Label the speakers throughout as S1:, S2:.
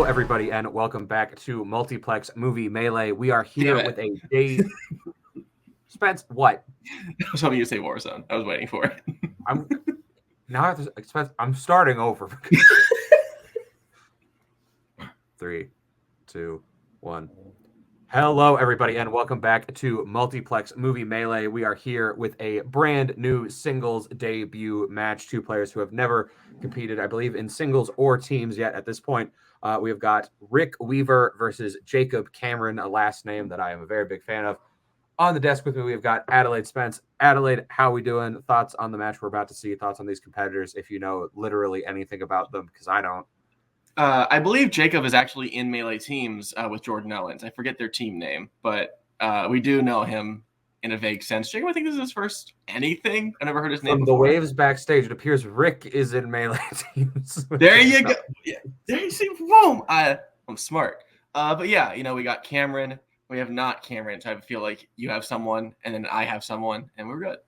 S1: everybody, and welcome back to Multiplex Movie Melee. We are here with a day. Spence, what?
S2: I was hoping you to say Warzone. I was waiting for it.
S1: I'm starting over. 3, 2, 1. Hello, everybody, and welcome back to Multiplex Movie Melee. We are here with a brand new singles debut match. Two players who have never competed, I believe, in singles or teams yet at this point. We have got Rick Weaver versus Jacob Cameron, a last name that I am a very big fan of. On the desk with me, we've got Adelaide Spence. Adelaide, how we doing? Thoughts on the match we're about to see? Thoughts on these competitors, if you know literally anything about them, because I don't.
S2: I believe Jacob is actually in Melee teams with Jordan Owens. I forget their team name, but we do know him in a vague sense. Jacob, I think this is his first anything. I never heard his name
S1: From
S2: before.
S1: the waves backstage, it appears Rick is in Melee teams.
S2: There you go. Yeah. There you see. Boom. I'm smart. But yeah, we got Cameron. We have not Cameron. So I feel like you have someone, and then I have someone, and we're good.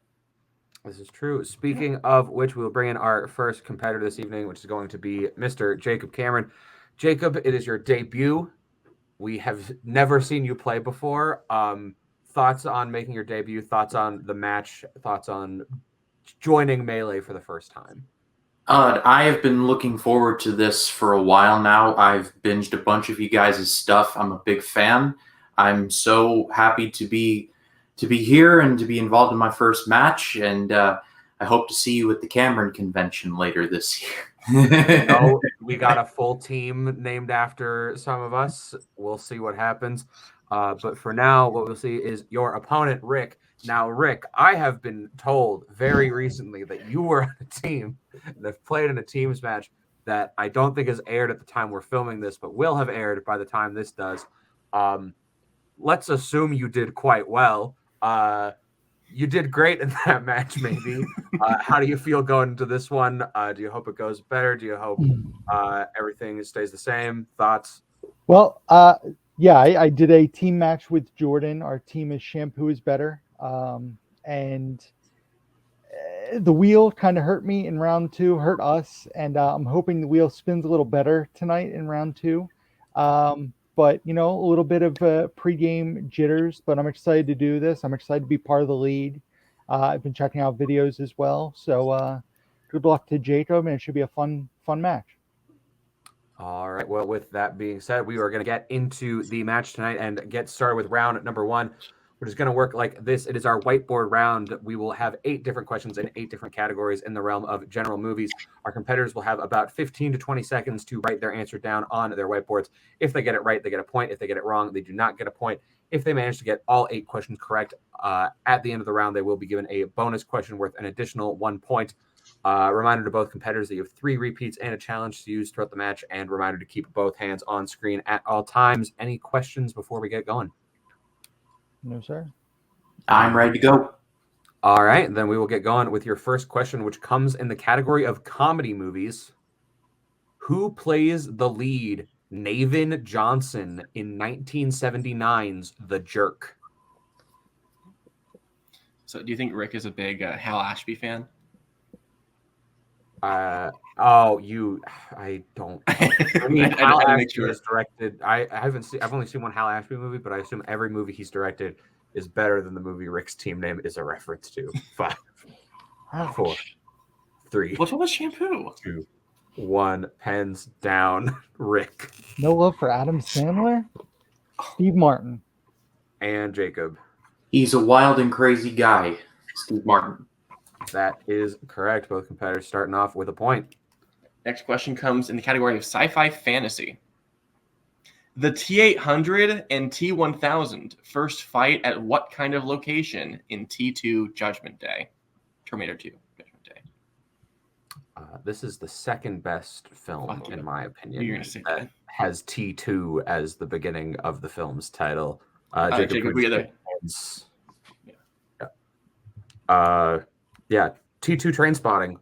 S1: This is true. Speaking of which, we'll bring in our first competitor this evening, which is going to be Mr. Jacob Cameron. Jacob, it is your debut. We have never seen you play before. Thoughts on making your debut? Thoughts on the match? Thoughts on joining Melee for the first time?
S3: I have been looking forward to this for a while now. I've binged a bunch of you guys' stuff. I'm a big fan. I'm so happy to be here and to be involved in my first match, and I hope to see you at the Cameron convention later this year.
S1: We got a full team named after some of us. We'll see what happens. But for now, what we'll see is your opponent, Rick. Now, Rick, I have been told very recently that you were on a team and have played in a teams match that I don't think has aired at the time we're filming this, but will have aired by the time this does. Let's assume you did quite well. You did great in that match, maybe. How do you feel going into this one? Do you hope it goes better? Do you hope everything stays the same? Thoughts?
S4: Well, yeah, I did a team match with Jordan. Our team is Shampoo is Better. And the wheel kind of hurt me in round 2, hurt us. And I'm hoping the wheel spins a little better tonight in round 2. But, a little bit of pregame jitters, but I'm excited to do this. I'm excited to be part of the lead. I've been checking out videos as well. So good luck to Jacob, and it should be a fun match.
S1: All right. Well, with that being said, we are going to get into the match tonight and get started with round number 1. Which is going to work like this. It is our whiteboard round. We will have 8 different questions in 8 different categories in the realm of general movies. Our competitors will have about 15 to 20 seconds to write their answer down on their whiteboards. If they get it right, they get a point. If they get it wrong, they do not get a point. If they manage to get all 8 questions correct, at the end of the round, they will be given a bonus question worth an additional 1 point. Reminder to both competitors that you have 3 repeats and a challenge to use throughout the match. And reminder to keep both hands on screen at all times. Any questions before we get going?
S4: No, sir.
S3: I'm ready to go.
S1: All right, then we will get going with your first question, which comes in the category of comedy movies. Who plays the lead, Navin Johnson, in 1979's The Jerk?
S2: So do you think Rick is a big Hal Ashby fan?
S1: I don't. I mean, Hal Ashby is directed. I've only seen one Hal Ashby movie, but I assume every movie he's directed is better than the movie Rick's team name is a reference to. 5, 4, 3.
S2: What's with Shampoo?
S1: 2, 1. Pens down. Rick.
S4: No love for Adam Sandler? Steve Martin.
S1: And Jacob.
S3: He's a wild and crazy guy, Steve Martin.
S1: That is correct. Both competitors starting off with a point.
S2: Next question comes in the category of sci-fi fantasy. The T-800 and T-1000 first fight at what kind of location in T2 Judgment Day? Terminator 2 Judgment Day.
S1: This is the second best film, in my opinion.
S2: You're gonna say that
S1: has T2 as the beginning of the film's title.
S2: Jacob,
S1: yeah, T2 Trainspotting.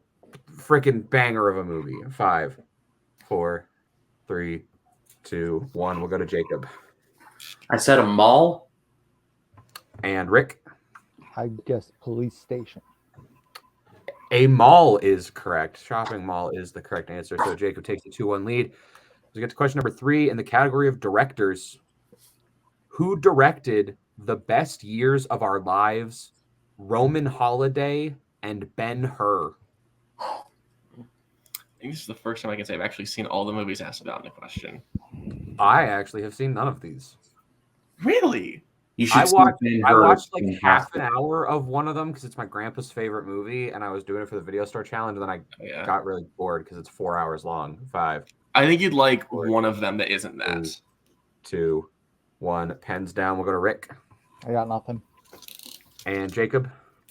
S1: Freaking banger of a movie. 5, 4, 3, 2, 1. We'll go to Jacob.
S3: I said a mall.
S1: And Rick?
S4: I guess police station.
S1: A mall is correct. Shopping mall is the correct answer. So Jacob takes the 2-1 lead. we get to question number 3 in the category of directors. Who directed The Best Years of Our Lives, Roman Holiday, and Ben-Hur?
S2: I think this is the first time I can say I've actually seen all the movies asked about in the question.
S1: I actually have seen none of these.
S2: Really?
S3: You should
S1: I watched
S3: Ben-Hur.
S1: like half an hour of one of them because it's my grandpa's favorite movie, and I was doing it for the Video Store Challenge, and then I got really bored because it's 4 hours long. 5.
S2: I think you'd like one of them that isn't that.
S1: 2, 1. Pens down. We'll go to Rick.
S4: I got nothing.
S1: And Jacob.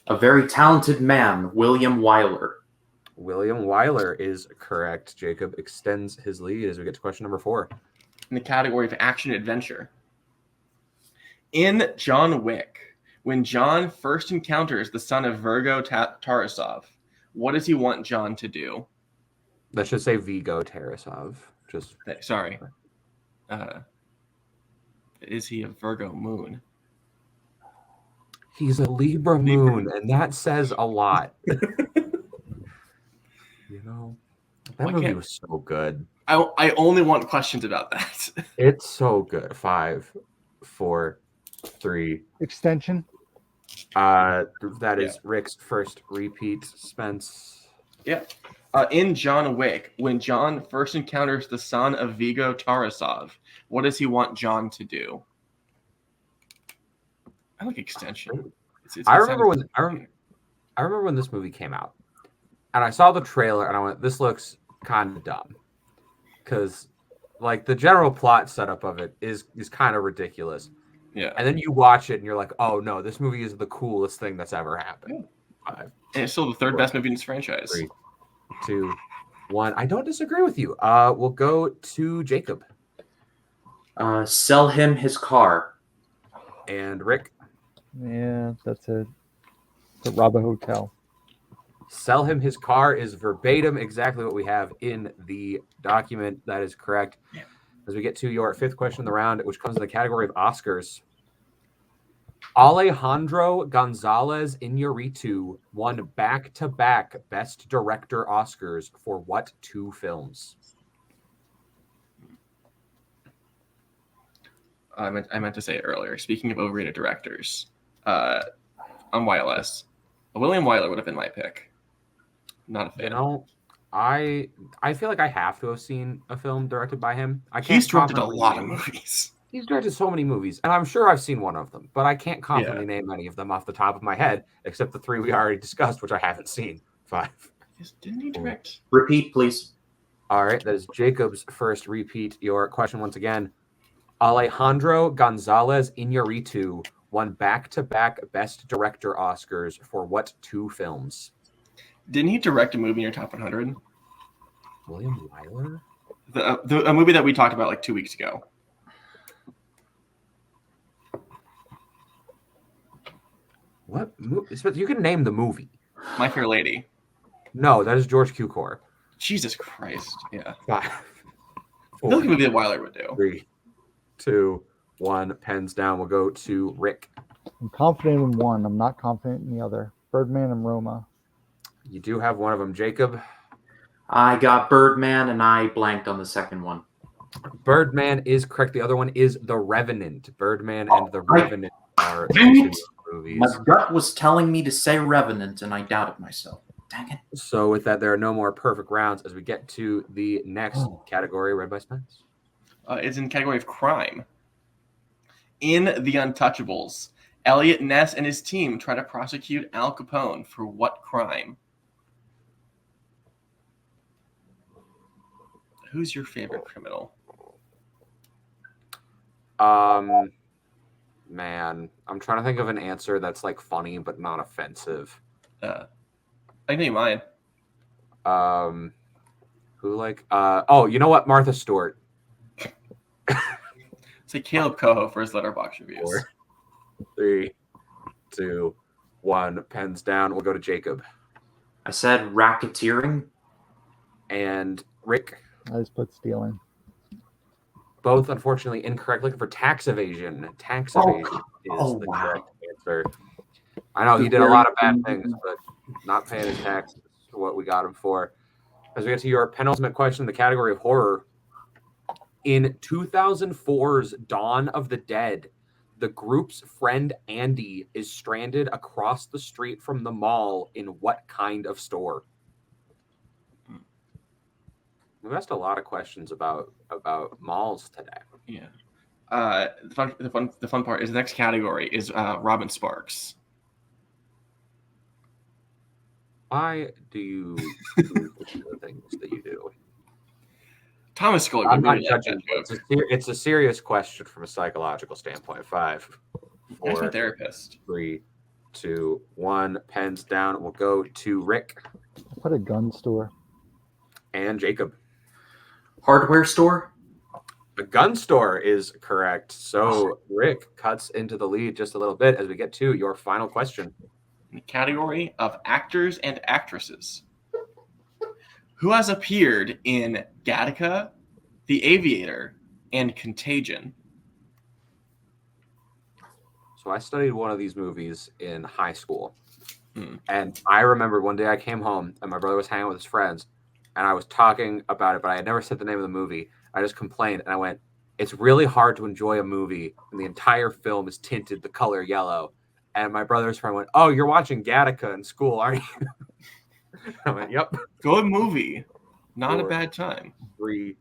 S3: A very talented man, William Wyler.
S1: William Wyler is correct. Jacob extends his lead as we get to question number 4.
S2: In the category of action adventure. In John Wick, when John first encounters the son of Virgo Tarasov, what does he want John to do?
S1: That should say Vigo Tarasov.
S2: Sorry. Is he a Virgo moon?
S1: He's a Libra moon, and that says a lot. You know, that movie was so good.
S2: I only want questions about that.
S1: It's so good. 5, 4, 3.
S4: Extension.
S1: That is Rick's first repeat. Spence.
S2: Yeah. In John Wick, when John first encounters the son of Vigo Tarasov, what does he want John to do? I like extension.
S1: I remember when this movie came out, and I saw the trailer, and I went, "This looks kind of dumb," because like the general plot setup of it is kind of ridiculous.
S2: Yeah.
S1: And then you watch it, and you're like, "Oh no, this movie is the coolest thing that's ever happened." 5.
S2: And it's still the third best movie in this franchise.
S1: 3, 2, 1. I don't disagree with you. We'll go to Jacob.
S3: Sell him his car.
S1: And Rick.
S4: Yeah, that's it. To rob a hotel.
S1: Sell him his car is verbatim exactly what we have in the document. That is correct.
S2: Yeah.
S1: As we get to your 5th question of the round, which comes in the category of Oscars. Alejandro Gonzalez Iñárritu won back-to-back Best Director Oscars for what 2 films?
S2: I meant to say it earlier. Speaking of overrated directors, on YLS, William Wyler would have been my pick. Not a fan.
S1: You know, I feel like I have to have seen a film directed by him.
S2: He's directed a lot of movies.
S1: He's directed so many movies, and I'm sure I've seen one of them, but I can't confidently name any of them off the top of my head, except the 3 we already discussed, which I haven't seen. 5.
S2: Didn't he direct?
S3: Repeat, please.
S1: All right, that is Jacob's first repeat. Your question once again. Alejandro Gonzalez Iñárritu won back-to-back Best Director Oscars for what 2 films?
S2: Didn't he direct a movie in your top 100?
S1: William Wyler?
S2: A movie that we talked about like 2 weeks ago.
S1: What? You can name the movie.
S2: My Fair Lady.
S1: No, that is George Cukor.
S2: Jesus Christ. Yeah.
S1: 5,
S2: I feel like a movie that Wyler would do.
S1: 3, 2, 1. Pens down. We'll go to Rick.
S4: I'm confident in one. I'm not confident in the other. Birdman and Roma.
S1: You do have one of them, Jacob.
S3: I got Birdman, and I blanked on the second one.
S1: Birdman is correct. The other one is The Revenant. Birdman and The Revenant are
S3: Dang it!
S1: movies.
S3: My gut was telling me to say Revenant, and I doubted myself. Dang it.
S1: So with that, there are no more perfect rounds as we get to the next category read by Spence.
S2: It's in the category of crime. In The Untouchables, Elliot Ness and his team try to prosecute Al Capone for what crime? Who's your favorite criminal?
S1: Man, I'm trying to think of an answer that's like funny but not offensive.
S2: I can name mine.
S1: Who like? Oh, you know what? Martha Stewart.
S2: Say Kaleb Koho for his letterbox reviews.
S1: 4, 3, 2, 1. Pens down. We'll go to Jacob
S3: I said racketeering.
S1: and Rick.
S4: I just put stealing.
S1: Both unfortunately incorrect. Looking for tax evasion. Tax evasion is the correct answer. I know he did a lot of bad things, but not paying his taxes is what we got him for. As we get to your penultimate question in the category of horror, In 2004's Dawn of the Dead, the group's friend Andy is stranded across the street from the mall in what kind of store? We've asked a lot of questions about malls today.
S2: Yeah. The fun part is the next category is Robin Sparks.
S1: Why do you do the things that you do?
S2: Thomas Scully.
S1: I'm not judging. It's a serious question from a psychological standpoint. 5,
S2: That's my
S1: 4,
S2: therapist.
S1: 3, 2, 1. Pens down. We'll go to Rick.
S4: I put a gun store.
S1: And Jacob.
S3: Hardware store?
S1: The gun store is correct. So Rick cuts into the lead just a little bit as we get to your final question.
S2: In the category of actors and actresses. Who has appeared in Gattaca, The Aviator, and Contagion?
S1: So I studied one of these movies in high school. And I remember one day I came home and my brother was hanging out with his friends and I was talking about it, but I had never said the name of the movie. I just complained and I went, it's really hard to enjoy a movie when the entire film is tinted the color yellow. And my brother's friend went, oh, you're watching Gattaca in school, aren't you? I went, yep.
S2: Good movie. Not a bad time.
S1: 3,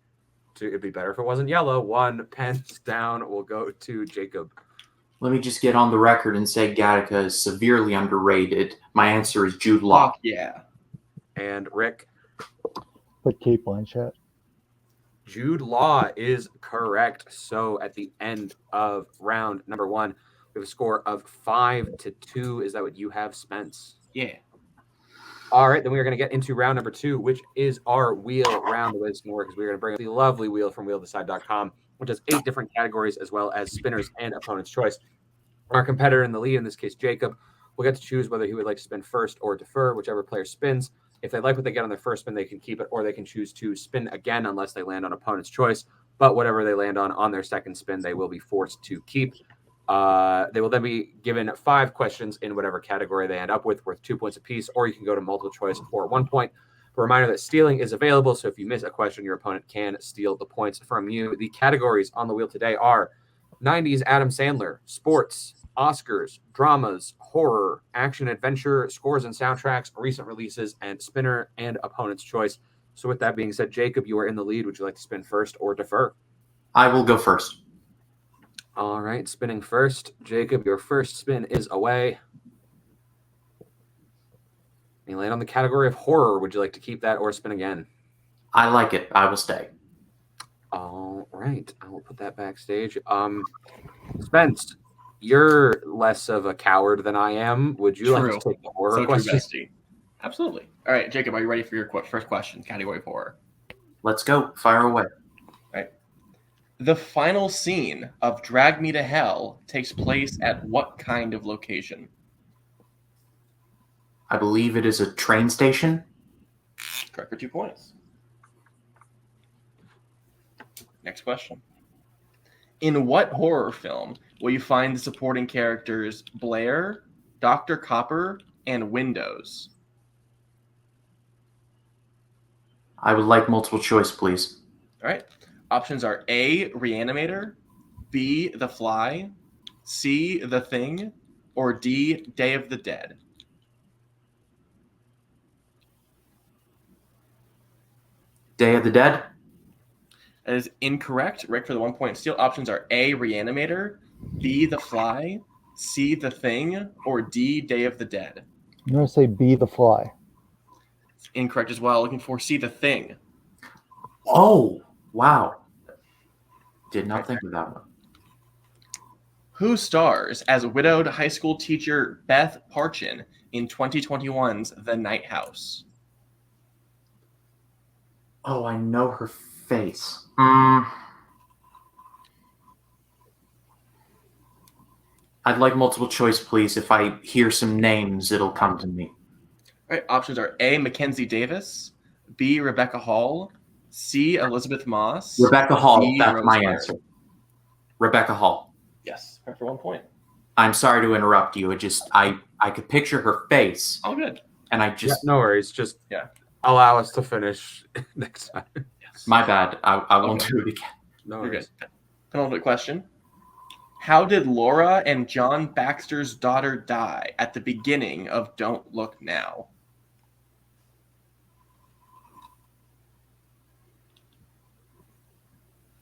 S1: 2. It'd be better if it wasn't yellow. 1. Pens down. We'll go to Jacob.
S3: Let me just get on the record and say Gattaca is severely underrated. My answer is Jude Law.
S2: Fuck yeah.
S1: And Rick.
S4: Put Kate Blanchett.
S1: Jude Law is correct. So at the end of round number 1, we have a score of 5-2. Is that what you have, Spence?
S2: Yeah.
S1: All right, then we are going to get into round number 2, which is our wheel round. The way it's going to work is we're going to bring up the lovely wheel from wheeltheside.com, which has 8 different categories as well as spinners and opponent's choice. Our competitor in the lead, in this case, Jacob, will get to choose whether he would like to spin first or defer, whichever player spins. If they like what they get on their first spin, they can keep it, or they can choose to spin again unless they land on opponent's choice. But whatever they land on their second spin, they will be forced to keep. They will then be given 5 questions in whatever category they end up with, worth 2 points apiece, or you can go to multiple choice for 1 point. A reminder that stealing is available, so if you miss a question, your opponent can steal the points from you. The categories on the wheel today are 90s Adam Sandler, sports, Oscars, dramas, horror, action, adventure, scores and soundtracks, recent releases, and spinner and opponent's choice. So with that being said, Jacob, you are in the lead. Would you like to spin first or defer?
S3: I will go first.
S1: All right, spinning first. Jacob, your first spin is away. You land on the category of horror. Would you like to keep that or spin again?
S3: I like it. I will stay.
S1: All right, I will put that backstage. Spence, you're less of a coward than I am. Would you like to take the horror question?
S2: Bestie. Absolutely. All right, Jacob, are you ready for your first question? Category of horror.
S3: Let's go. Fire away.
S2: The final scene of Drag Me to Hell takes place at what kind of location?
S3: I believe it is a train station.
S2: Correct for 2 points. Next question. In what horror film will you find the supporting characters Blair, Dr. Copper, and Windows?
S3: I would like multiple choice, please.
S2: All right. Options are A, Reanimator, B, The Fly, C, The Thing, or D, Day of the Dead.
S3: Day of the Dead?
S2: That is incorrect. Rick for the 1 point steal. Options are A, Reanimator, B, The Fly, C, The Thing, or D, Day of the Dead.
S4: I'm going to say B, The Fly.
S2: It's incorrect as well. Looking for C, The Thing.
S3: Oh, wow. Did not think of that one.
S2: Who stars as widowed high school teacher Beth Parchin in 2021's The Night House?
S3: Oh, I know her face. I'd like multiple choice, please. If I hear some names, it'll come to me.
S2: All right, options are A, Mackenzie Davis, B, Rebecca Hall, C, Elizabeth Moss.
S3: Rebecca Hall,
S2: D,
S3: that's
S2: Rose
S3: my
S2: Byrne.
S3: answer. Rebecca Hall.
S2: Yes, correct for 1 point.
S3: I'm sorry to interrupt you. It just I could picture her face,
S2: All good.
S3: and I just
S1: no worries. Just
S2: Yeah.
S1: allow us to finish next time.
S2: Yes.
S3: my bad. I won't
S2: Okay.
S3: do it again.
S1: No
S2: You're
S1: worries.
S2: good. Penultimate question. How did Laura and John Baxter's daughter die at the beginning of Don't Look Now?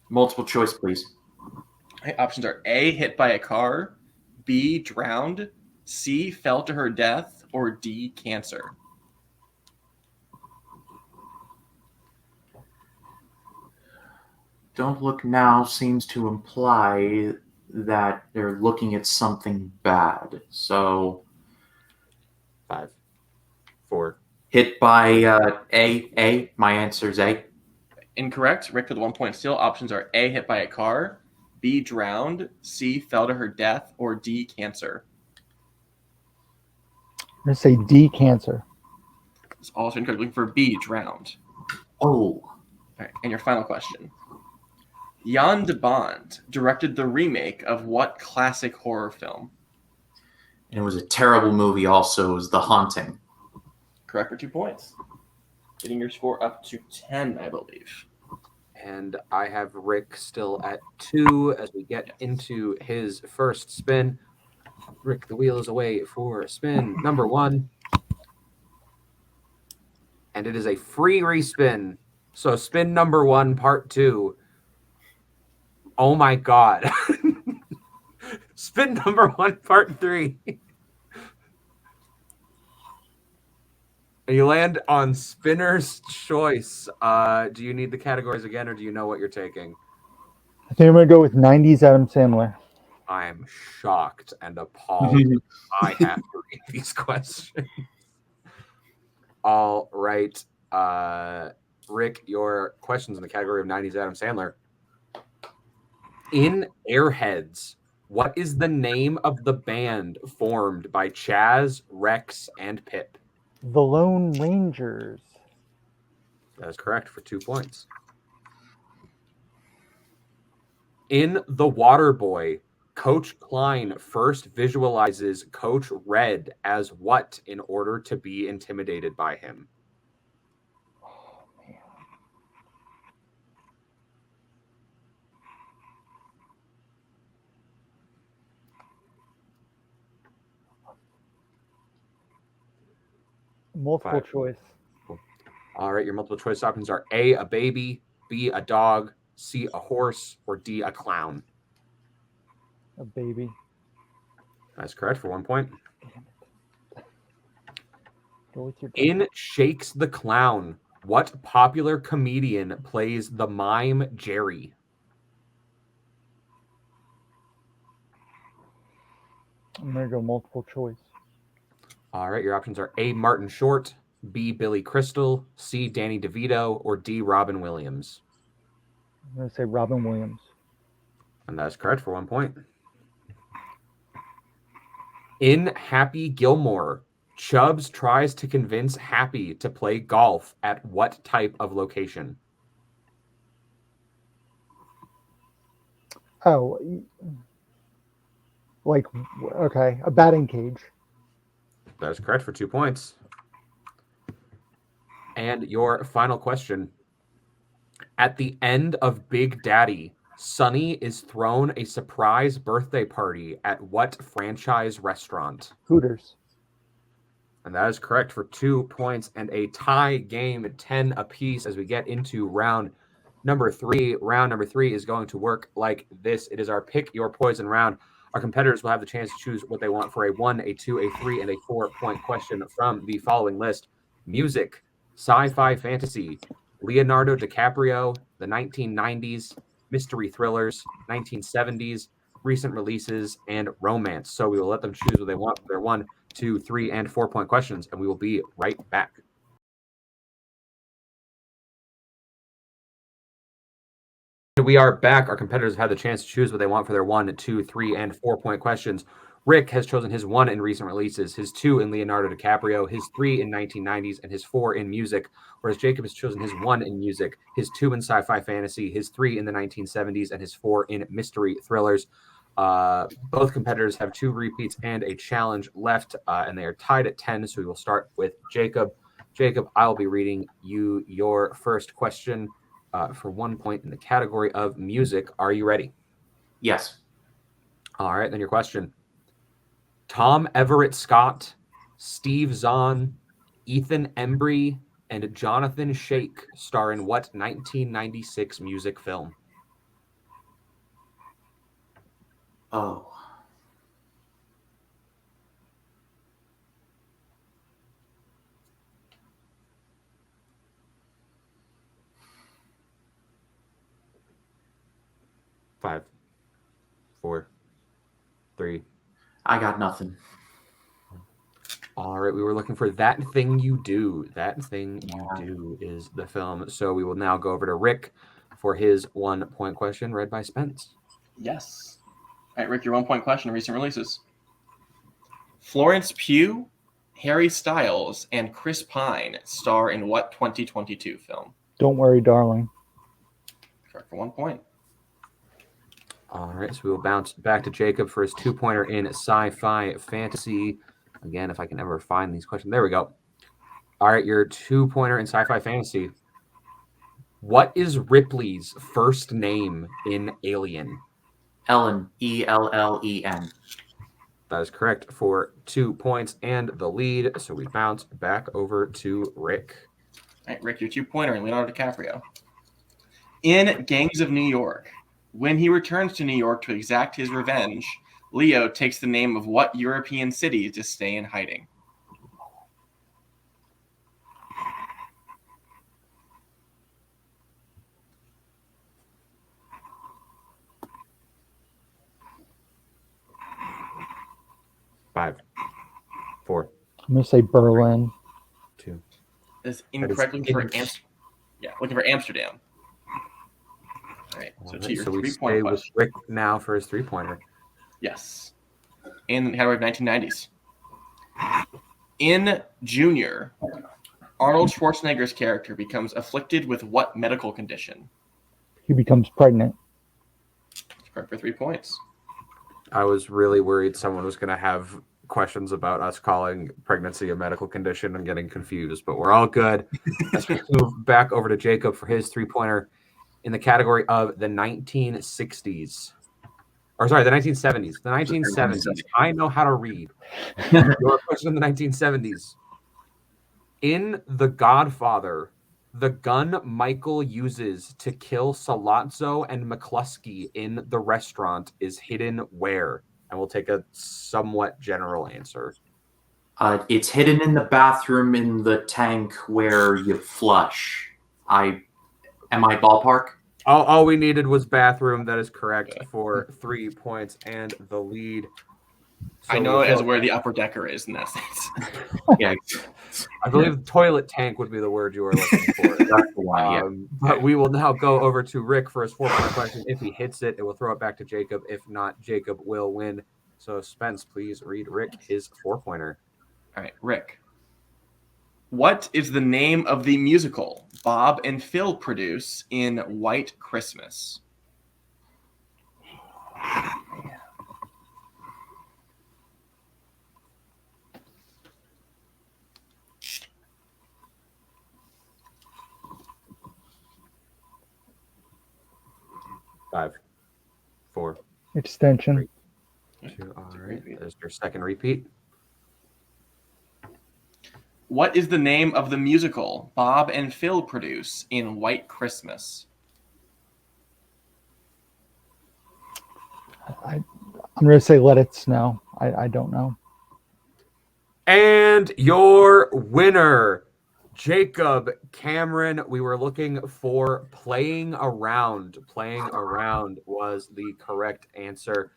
S3: Multiple choice, please.
S2: Okay, options are A, hit by a car, B, drowned, C, fell to her death, or D, cancer.
S3: Don't Look Now seems to imply that they're looking at something bad. So
S1: 5, 4.
S3: hit by A. My answer is A.
S2: Incorrect. Rick with 1 point steal. Options are A, hit by a car, B, drowned, C, fell to her death, or D, cancer.
S4: I'm going to say D, cancer.
S2: It's also incorrect. Looking for B, drowned.
S3: Oh,
S2: All right, and your final question. Jan de Bont directed the remake of what classic horror film?
S3: and it was a terrible movie also. It was The Haunting.
S2: Correct for 2 points. Getting your score up to 10, I believe.
S1: And I have Rick still at 2 as we get into his first spin. Rick, the wheel is away for spin number 1. And it is a free respin. So spin number 1, part 2. Oh my God. Spin number 1, part 3. And you land on spinner's choice. Do you need the categories again, or do you know what you're taking?
S4: I think I'm going to go with 90s Adam Sandler.
S1: I am shocked and appalled. I have to read these questions. All right. Rick, your questions in the category of 90s Adam Sandler. In Airheads, what is the name of the band formed by Chaz, Rex, and Pip?
S4: The Lone Rangers.
S1: That is correct for 2 points. In The Waterboy, Coach Klein first visualizes Coach Red as what in order to be intimidated by him?
S4: Multiple
S1: 5.
S4: choice.
S1: All right, your multiple choice options are A, a baby, B, a dog, C, a horse, or D, a clown.
S4: A baby.
S1: That's correct for 1 point.
S4: Go with your
S1: In Shakes the Clown, what popular comedian plays the mime Jerry?
S4: I'm going to go multiple choice.
S1: All right, your options are A, Martin Short, B, Billy Crystal, C, Danny DeVito, or D, Robin Williams.
S4: I'm going to say Robin Williams.
S1: And that's correct for 1 point. In Happy Gilmore, Chubbs tries to convince Happy to play golf at what type of location?
S4: Oh, like, okay, a batting cage.
S1: That is correct for 2 points. And your final question. At the end of Big Daddy, Sonny is thrown a surprise birthday party at what franchise restaurant?
S4: Hooters.
S1: And that is correct for 2 points and a tie game at 10 apiece as we get into round number 3. Round number 3 is going to work like this. It is our pick your poison round. Our competitors will have the chance to choose what they want for a 1, a 2, a 3, and a 4-point question from the following list: music, sci-fi fantasy, Leonardo DiCaprio, the 1990s, mystery thrillers, 1970s, recent releases, and romance. So we will let them choose what they want for their 1, 2, 3, and 4-point questions, and we will be right back. We are back. Our competitors have had the chance to choose what they want for their 1, 2, 3, and 4-point questions. Rick has chosen his 1 in recent releases, his 2 in Leonardo DiCaprio, his 3 in 1990s, and his 4 in music, whereas Jacob has chosen his 1 in music, his 2 in sci-fi fantasy, his 3 in the 1970s, and his 4 in mystery thrillers. Both competitors have 2 repeats and a challenge left, and they are tied at 10, so we will start with Jacob. Jacob, I'll be reading you your first question. for 1 point in the category of music. Are you ready?
S3: Yes.
S1: All right, then your question. Tom Everett Scott, Steve Zahn, Ethan Embry, and Jonathan Shake star in what 1996 music film?
S3: Oh.
S1: Five, 4, 3.
S3: I got nothing.
S1: All right, we were looking for That Thing You Do. That Thing You Do is the film. So we will now go over to Rick for his 1 point question read by Spence.
S2: Yes. All right, Rick, your 1 point question, recent releases. Florence Pugh, Harry Styles, and Chris Pine star in what 2022 film?
S4: Don't Worry, Darling.
S2: Correct for 1 point.
S1: All right, so we will bounce back to Jacob for his 2-pointer in sci-fi fantasy. Again, if I can ever find these questions. There we go. All right, your 2-pointer in sci-fi fantasy. What is Ripley's first name in Alien?
S3: Ellen. Ellen.
S1: That is correct for 2 points and the lead. So we bounce back over to Rick.
S2: All right, Rick, your 2-pointer in Leonardo DiCaprio. In Gangs of New York, when he returns to New York to exact his revenge, Leo takes the name of what European city to stay in hiding?
S1: Five, 4,
S4: I'm going to say Berlin.
S1: 2.
S2: That's incorrect. Looking for Amsterdam. All right, so to your
S1: So we
S2: 3-point
S1: stay with
S2: question.
S1: Rick now for his 3-pointer.
S2: Yes. In the category of 1990s. In Junior, Arnold Schwarzenegger's character becomes afflicted with what medical condition?
S4: He becomes pregnant.
S2: Correct for 3 points.
S1: I was really worried someone was going to have questions about us calling pregnancy a medical condition and getting confused, but we're all good. Let's move back over to Jacob for his 3-pointer in the category of the 1960s. Or sorry, the 1970s. The 1970s. I know how to read. Your question in the 1970s. In The Godfather, the gun Michael uses to kill Salazzo and McCluskey in the restaurant is hidden where? And we'll take a somewhat general answer.
S3: It's hidden in the bathroom in the tank where you flush. Am I ballpark?
S1: All we needed was bathroom. That is correct for 3 points and the lead.
S2: I know it as where the upper decker is in that sense.
S3: Yeah.
S1: I believe toilet tank would be the word you were looking for.
S3: That's the one,
S1: But we will now go over to Rick for his 4-point question. If he hits it, it will throw it back to Jacob. If not, Jacob will win. So Spence, please read Rick his 4-pointer.
S2: All right, Rick. What is the name of the musical Bob and Phil produce in White Christmas?
S1: Five, 4,
S4: Extension.
S1: 2. All right, there's your second repeat.
S2: What is the name of the musical Bob and Phil produce in White Christmas?
S4: I'm going to say Let It Snow. I don't know.
S1: And your winner, Jacob Cameron. We were looking for Playing Around. Playing Around was the correct answer.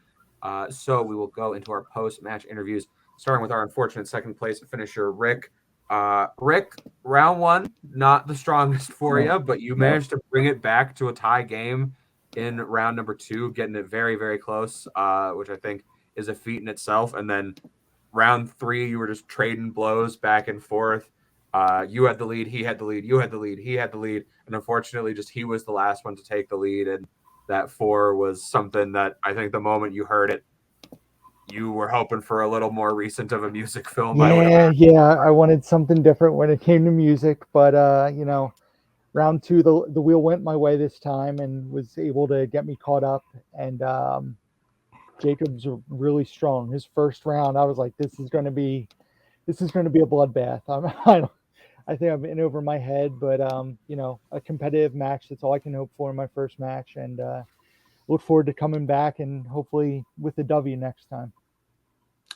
S1: So we will go into our post-match interviews, starting with our unfortunate second place finisher, Rick. Rick, round 1, not the strongest for you, but you managed to bring it back to a tie game in round number 2, getting it very, very close, which I think is a feat in itself. And then round 3, you were just trading blows back and forth. You had the lead, he had the lead, you had the lead, he had the lead, and unfortunately, just he was the last one to take the lead. And that 4 was something that I think the moment you heard it, you were hoping for a little more recent of a music film.
S4: Yeah, I wanted something different when it came to music, but round two, the wheel went my way this time and was able to get me caught up. And Jacob's really strong. His first round, I was like, this is going to be a bloodbath. I think I'm in over my head, but a competitive match. That's all I can hope for in my first match, and look forward to coming back and hopefully with a W next time.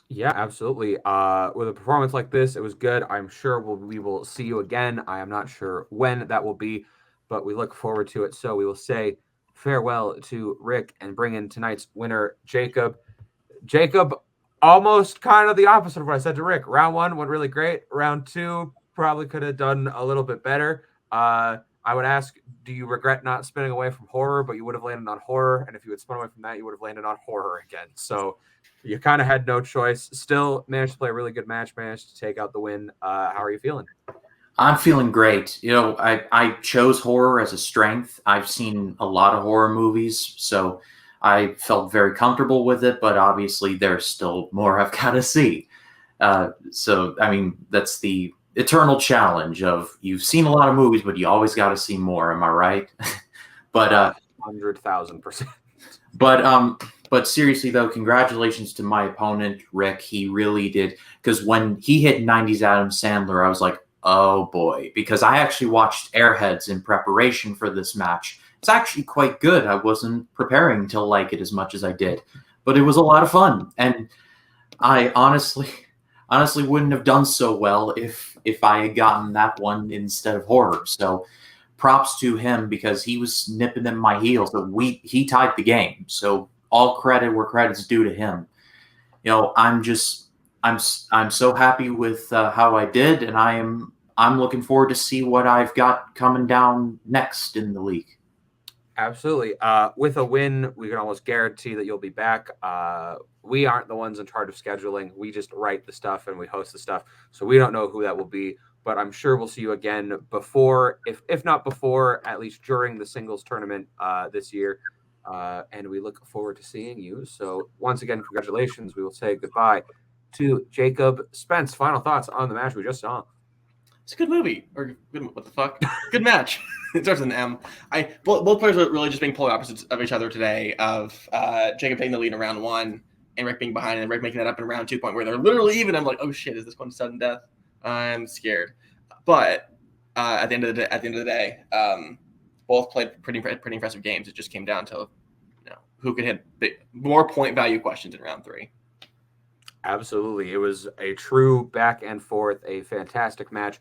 S1: Yeah, absolutely. With a performance like this, it was good. I'm sure we will see you again. I am not sure when that will be, but we look forward to it. So we will say farewell to Rick and bring in tonight's winner, Jacob. Jacob, almost kind of the opposite of what I said to Rick. Round one went really great. Round two probably could have done a little bit better. I would ask, do you regret not spinning away from horror? But you would have landed on horror, and if you had spun away from that, you would have landed on horror again. So you kind of had no choice. Still managed to play a really good match, managed to take out the win. How are you feeling?
S3: I'm feeling great. I chose horror as a strength. I've seen a lot of horror movies, so I felt very comfortable with it, but obviously there's still more I've got to see. So, I mean, that's the eternal challenge of you've seen a lot of movies, but you always got to see more. Am I right? But
S1: 100,000%.
S3: But seriously though, congratulations to my opponent, Rick. He really did, because when he hit 90s Adam Sandler, I was like, oh boy, because I actually watched Airheads in preparation for this match. It's actually quite good. I wasn't preparing to like it as much as I did, but it was a lot of fun. And I honestly wouldn't have done so well if I had gotten that one instead of horror. So props to him, because he was nipping at my heels. So he tied the game. So all credit where credit's due to him. I'm so happy with how I did, and I'm looking forward to see what I've got coming down next in the league.
S1: Absolutely. With a win, we can almost guarantee that you'll be back. We aren't the ones in charge of scheduling. We just write the stuff and we host the stuff. So we don't know who that will be, but I'm sure we'll see you again before, if not before, at least during the singles tournament this year. And we look forward to seeing you. So once again, congratulations. We will say goodbye to Jacob Spence. Final thoughts on the match we just saw.
S2: It's a good movie. Or good, what the fuck? Good match. It starts with an M. Both players were really just being polar opposites of each other today, of Jacob taking the lead in round one and Rick being behind, and Rick making that up in round 2 point where they're literally even. I'm like, oh shit, is this going to sudden death? I'm scared. But at the end of the day, both played pretty impressive games. It just came down to who could hit more point value questions in round 3.
S1: Absolutely. It was a true back and forth, a fantastic match.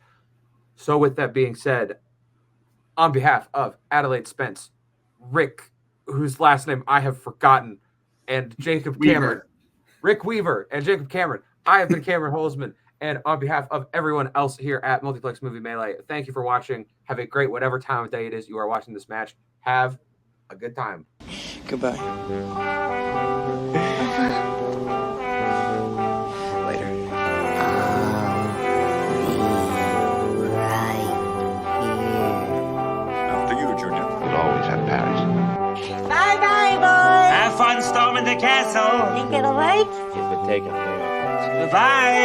S1: So with that being said, on behalf of Adelaide Spence, Rick, whose last name I have forgotten, and Jacob Cameron, Rick Weaver and Jacob Cameron, I have been Cameron Holzman. And on behalf of everyone else here at Multiplex Movie Melee, thank you for watching. Have a great whatever time of day it is you are watching this match. Have a good time.
S5: Goodbye. Later.
S6: After you, Junior. You'll always have Paris.
S7: Bye-bye, boys.
S8: Have fun storming the castle.
S7: Think it'll work?
S8: Goodbye.